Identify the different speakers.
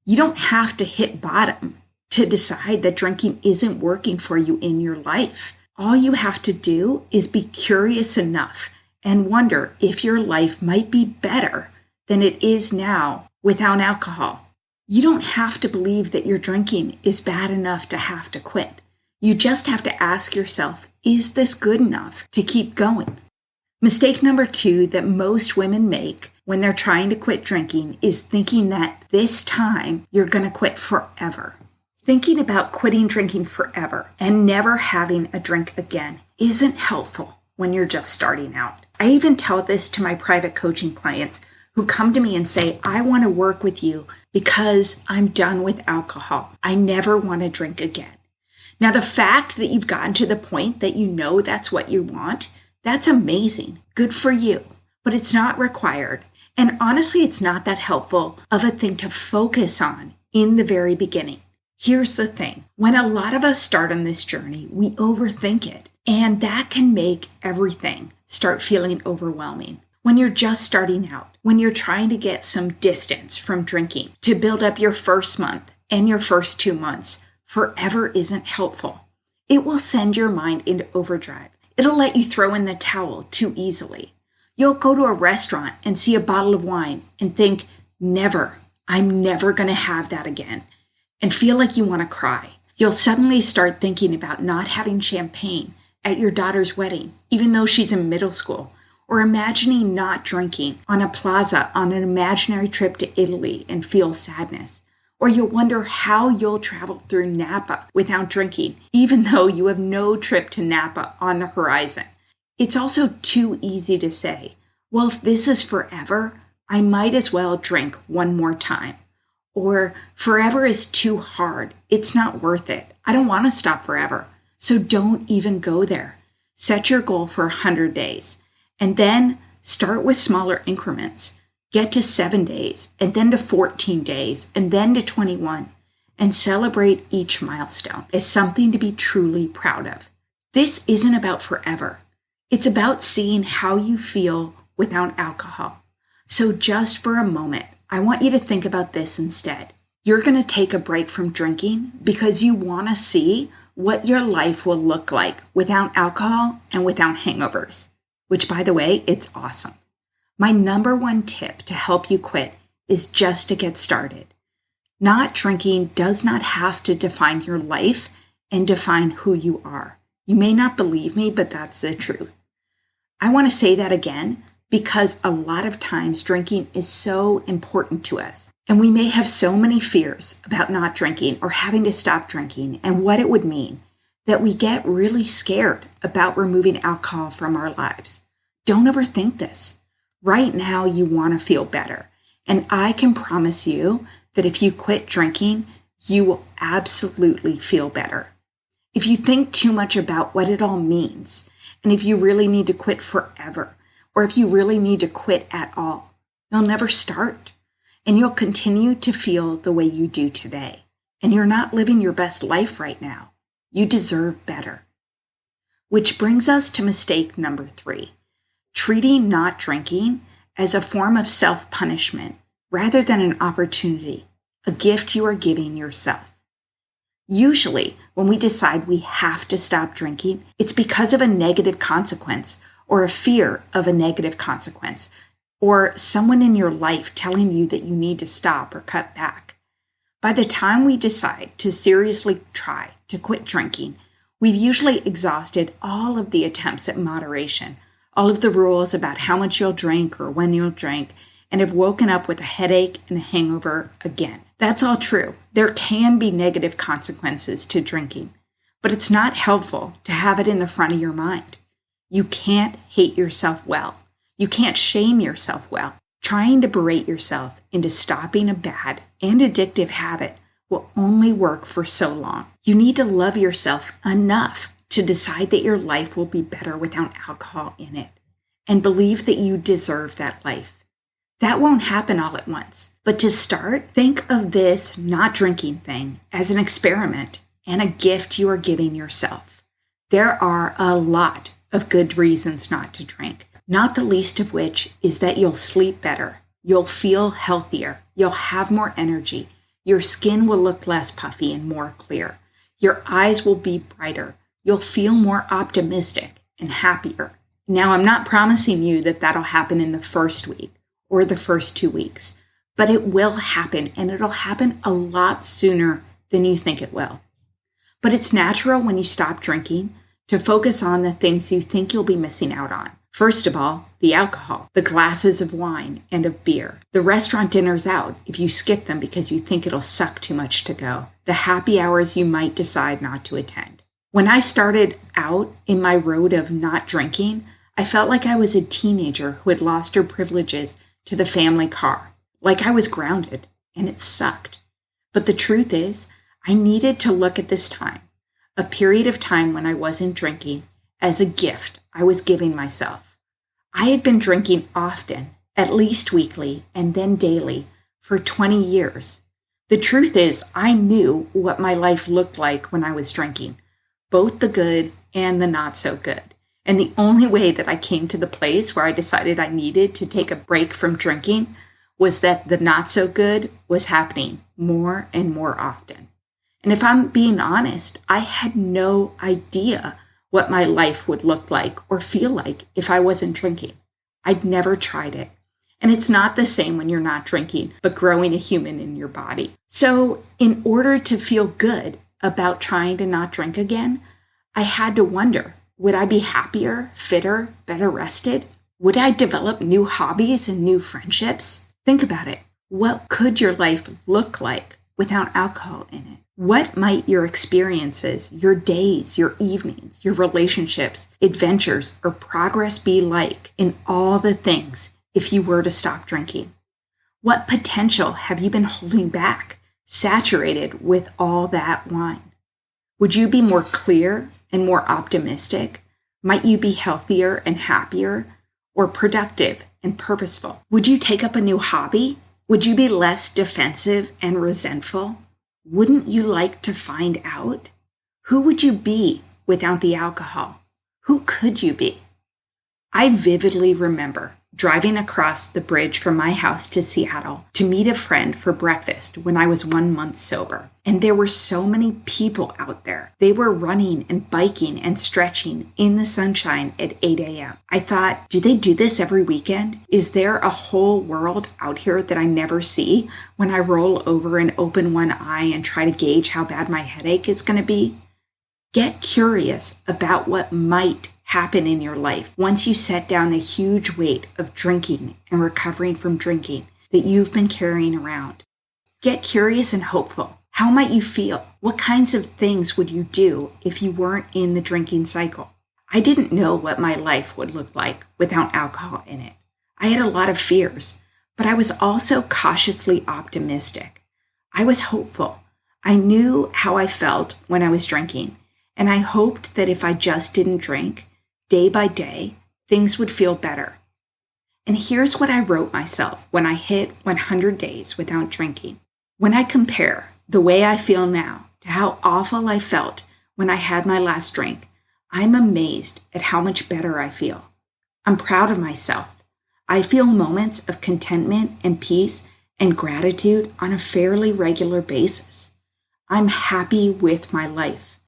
Speaker 1: You don't have to hit bottom to decide that drinking isn't working for you in your life. All you have to do is be curious enough and wonder if your life might be better than it is now without alcohol. You don't have to believe that your drinking is bad enough to have to quit. You just have to ask yourself, is this good enough to keep going? Mistake number 2 that most women make when they're trying to quit drinking is thinking that this time you're going to quit forever. Thinking about quitting drinking forever and never having a drink again isn't helpful when you're just starting out. I even tell this to my private coaching clients who come to me and say, I want to work with you because I'm done with alcohol. I never want to drink again. Now, the fact that you've gotten to the point that you know that's what you want, that's amazing. Good for you. But it's not required. And honestly, it's not that helpful of a thing to focus on in the very beginning. Here's the thing. When a lot of us start on this journey, we overthink it. And that can make everything start feeling overwhelming. When you're just starting out, when you're trying to get some distance from drinking to build up your first month and your first 2 months, forever isn't helpful. It will send your mind into overdrive. It'll let you throw in the towel too easily. You'll go to a restaurant and see a bottle of wine and think, never, I'm never going to have that again, and feel like you want to cry. You'll suddenly start thinking about not having champagne at your daughter's wedding, even though she's in middle school, or imagining not drinking on a plaza on an imaginary trip to Italy and feel sadness. Or you'll wonder how you'll travel through Napa without drinking, even though you have no trip to Napa on the horizon. It's also too easy to say, well, if this is forever, I might as well drink one more time. Or forever is too hard. It's not worth it. I don't want to stop forever. So don't even go there. Set your goal for 100 days and then start with smaller increments. Get to 7 days and then to 14 days and then to 21 and celebrate each milestone as something to be truly proud of. This isn't about forever. It's about seeing how you feel without alcohol. So just for a moment, I want you to think about this instead. You're going to take a break from drinking because you want to see what your life will look like without alcohol and without hangovers, which, by the way, it's awesome. My number 1 tip to help you quit is just to get started. Not drinking does not have to define your life and define who you are. You may not believe me, but that's the truth. I want to say that again because a lot of times drinking is so important to us. And we may have so many fears about not drinking or having to stop drinking and what it would mean that we get really scared about removing alcohol from our lives. Don't overthink this. Right now, you want to feel better. And I can promise you that if you quit drinking, you will absolutely feel better. If you think too much about what it all means, and if you really need to quit forever, or if you really need to quit at all, you'll never start. And you'll continue to feel the way you do today. And you're not living your best life right now. You deserve better. Which brings us to mistake number 3, treating not drinking as a form of self-punishment rather than an opportunity, a gift you are giving yourself. Usually, when we decide we have to stop drinking, it's because of a negative consequence or a fear of a negative consequence, or someone in your life telling you that you need to stop or cut back. By the time we decide to seriously try to quit drinking, we've usually exhausted all of the attempts at moderation, all of the rules about how much you'll drink or when you'll drink, and have woken up with a headache and a hangover again. That's all true. There can be negative consequences to drinking, but it's not helpful to have it in the front of your mind. You can't hate yourself well. You can't shame yourself well. Trying to berate yourself into stopping a bad and addictive habit will only work for so long. You need to love yourself enough to decide that your life will be better without alcohol in it, and believe that you deserve that life. That won't happen all at once. But to start, think of this not drinking thing as an experiment and a gift you are giving yourself. There are a lot of good reasons not to drink, not the least of which is that you'll sleep better, you'll feel healthier, you'll have more energy, Your skin will look less puffy and more clear. Your eyes will be brighter. You'll feel more optimistic and happier. Now, I'm not promising you that that'll happen in the first week or the first 2 weeks, but it will happen, and it'll happen a lot sooner than you think it will. But it's natural when you stop drinking to focus on the things you think you'll be missing out on. First of all, the alcohol, the glasses of wine and of beer, the restaurant dinners out if you skip them because you think it'll suck too much to go, the happy hours you might decide not to attend. When I started out in my road of not drinking, I felt like I was a teenager who had lost her privileges to the family car, like I was grounded, and it sucked. But the truth is, I needed to look at this time, a period of time when I wasn't drinking, as a gift I was giving myself. I had been drinking often, at least weekly, and then daily, for 20 years. The truth is, I knew what my life looked like when I was drinking, both the good and the not so good. And the only way that I came to the place where I decided I needed to take a break from drinking was that the not so good was happening more and more often. And if I'm being honest, I had no idea what my life would look like or feel like if I wasn't drinking. I'd never tried it. And it's not the same when you're not drinking, but growing a human in your body. So in order to feel good about trying to not drink again, I had to wonder, would I be happier, fitter, better rested? Would I develop new hobbies and new friendships? Think about it. What could your life look like without alcohol in it? What might your experiences, your days, your evenings, your relationships, adventures, or progress be like in all the things if you were to stop drinking? What potential have you been holding back, saturated with all that wine? Would you be more clear and more optimistic? Might you be healthier and happier, or productive and purposeful? Would you take up a new hobby? Would you be less defensive and resentful? Wouldn't you like to find out? Who would you be without the alcohol? Who could you be? I vividly remember driving across the bridge from my house to Seattle to meet a friend for breakfast when I was 1 month sober. And there were so many people out there. They were running and biking and stretching in the sunshine at 8 a.m. I thought, do they do this every weekend? Is there a whole world out here that I never see when I roll over and open one eye and try to gauge how bad my headache is going to be? Get curious about what might happen in your life once you set down the huge weight of drinking and recovering from drinking that you've been carrying around. Get curious and hopeful. How might you feel? What kinds of things would you do if you weren't in the drinking cycle? I didn't know what my life would look like without alcohol in it. I had a lot of fears, but I was also cautiously optimistic. I was hopeful. I knew how I felt when I was drinking, and I hoped that if I just didn't drink, day by day, things would feel better. And here's what I wrote myself when I hit 100 days without drinking. When I compare the way I feel now to how awful I felt when I had my last drink, I'm amazed at how much better I feel. I'm proud of myself. I feel moments of contentment and peace and gratitude on a fairly regular basis. I'm happy with my life.